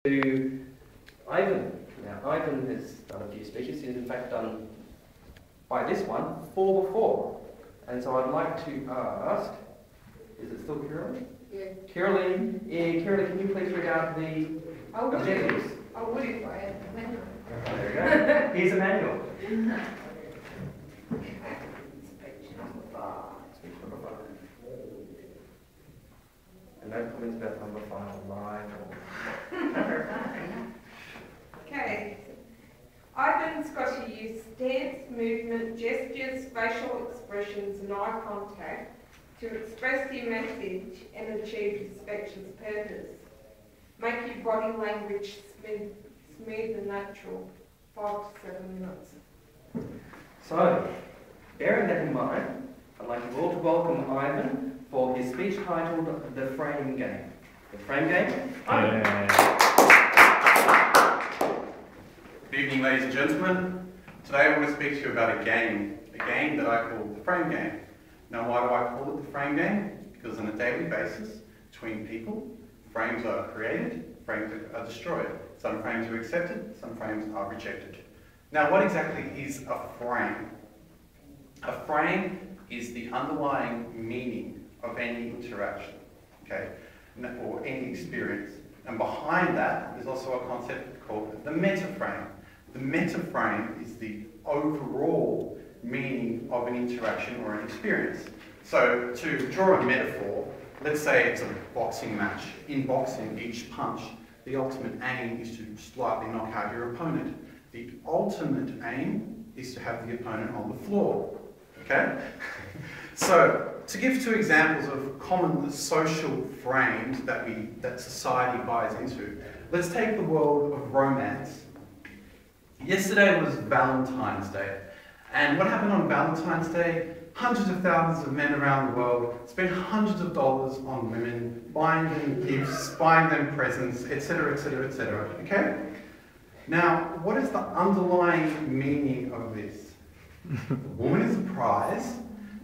To Ivan. Now, Ivan has done a few speeches. He's in fact done, by this one, 4 before. And so I'd like to ask, is it still Caroline? Yeah. Caroline, can you please read out the objectives? I would if I had the manual. There we go. Here's a manual. Speech number 5. Speech number 5. And no comments about number 5 live or... Okay. Ivan's got to use stance, movement, gestures, facial expressions and eye contact to express your message and achieve the speech's purpose. Make your body language smooth and natural. 5 to 7 minutes. So, bearing that in mind, I'd like you all to welcome Ivan for his speech titled The Frame Game. The Frame Game? Ivan. Good evening, ladies and gentlemen. Today I want to speak to you about a game that I call the frame game. Now, why do I call it the frame game? Because on a daily basis, between people, frames are created, frames are destroyed. Some frames are accepted, some frames are rejected. Now, what exactly is a frame? A frame is the underlying meaning of any interaction, okay, or any experience. And behind that is also a concept called the metaframe. The metaframe is the overall meaning of an interaction or an experience. So to draw a metaphor, let's say it's a boxing match. In boxing, each punch, the ultimate aim is to slightly knock out your opponent. The ultimate aim is to have the opponent on the floor, okay? So, to give 2 examples of common social frames that society buys into, let's take the world of romance. Yesterday was Valentine's Day, and what happened on Valentine's Day? Hundreds of thousands of men around the world spent hundreds of dollars on women, buying them gifts, buying them presents, etc., etc., etc., okay? Now, what is the underlying meaning of this? The woman is the prize.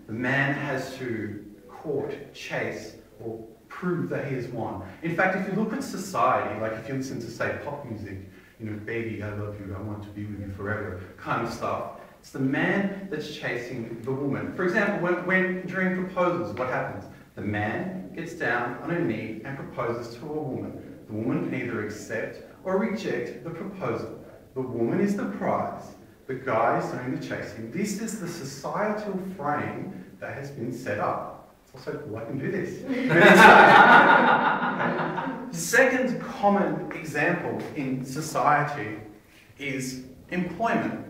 The man has to court, chase, or prove that he has won. In fact, if you look at society, like if you listen to, say, pop music, you know, baby, I love you, I want to be with you forever, kind of stuff, it's the man that's chasing the woman. For example, when during proposals, what happens? The man gets down on a knee and proposes to a woman. The woman can either accept or reject the proposal. The woman is the prize. The guy is doing the chasing. This is the societal frame that has been set up. It's also cool, I can do this. Second common example in society is employment.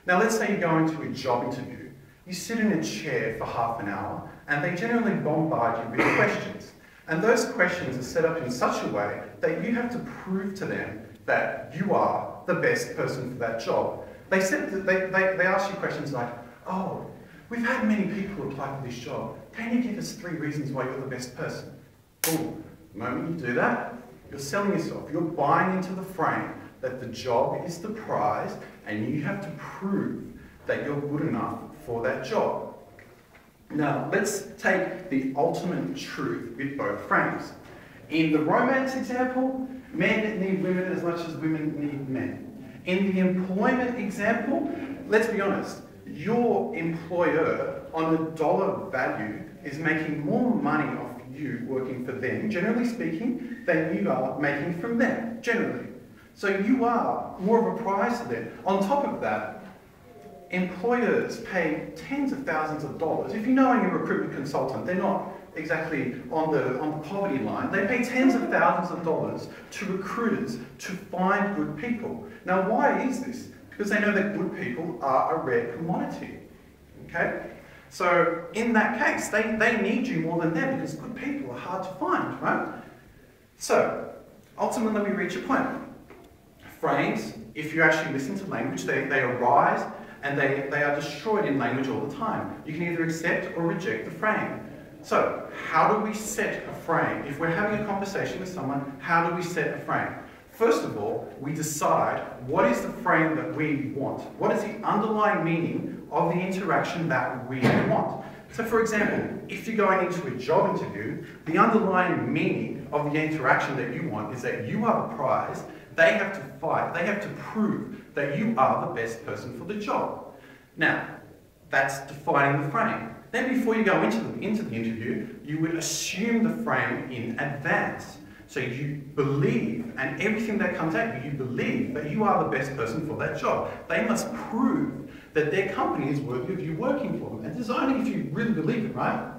Now let's say you go into a job interview. You sit in a chair for half an hour and they generally bombard you with questions. And those questions are set up in such a way that you have to prove to them that you are the best person for that job. They ask you questions like, oh, we've had many people apply for this job. Can you give us 3 reasons why you're the best person? Boom. The moment you do that, you're selling yourself. You're buying into the frame that the job is the prize and you have to prove that you're good enough for that job. Now, let's take the ultimate truth with both frames. In the romance example, men need women as much as women need men. In the employment example, let's be honest, your employer on a dollar value is making more money off you working for them, generally speaking, than you are making from them, generally. So you are more of a prize to them. On top of that, employers pay tens of thousands of dollars. If you know any recruitment consultant, they're not exactly on the poverty line. They pay tens of thousands of dollars to recruiters to find good people. Now, why is this? Because they know that good people are a rare commodity, okay? So, in that case, they need you more than them because good people are hard to find, right? So, ultimately we reach a point. Frames, if you actually listen to language, they arise and they are destroyed in language all the time. You can either accept or reject the frame. So, how do we set a frame? If we're having a conversation with someone, how do we set a frame? First of all, we decide what is the frame that we want. What is the underlying meaning of the interaction that we want? So for example, if you're going into a job interview, the underlying meaning of the interaction that you want is that you are the prize. They have to fight. They have to prove that you are the best person for the job. Now, that's defining the frame. Then before you go into the interview, you would assume the frame in advance. So you believe, and everything that comes at you, you believe that you are the best person for that job. They must prove that their company is worthy of you working for them. And this is only if you really believe it, right?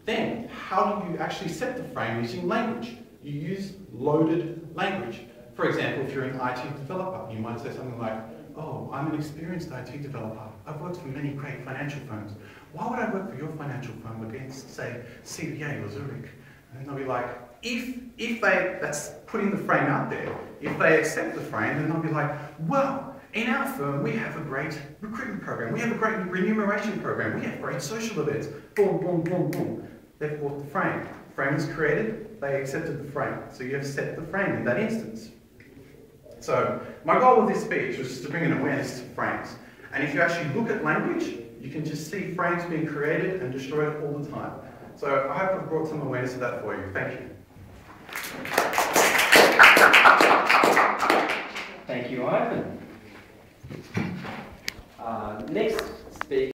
Then, how do you actually set the frame using language? You use loaded language. For example, if you're an IT developer, you might say something like, oh, I'm an experienced IT developer. I've worked for many great financial firms. Why would I work for your financial firm against, say, CBA or Zurich? And they'll be like, if they, that's putting the frame out there, if they accept the frame, then they'll be like, well, in our firm, we have a great recruitment program. We have a great remuneration program. We have great social events. Boom, boom, boom, boom. They've bought the frame. Frame was created, they accepted the frame. So you have set the frame in that instance. So my goal with this speech was just to bring an awareness to frames. And if you actually look at language, you can just see frames being created and destroyed all the time. So I hope I've brought some awareness to that for you. Thank you.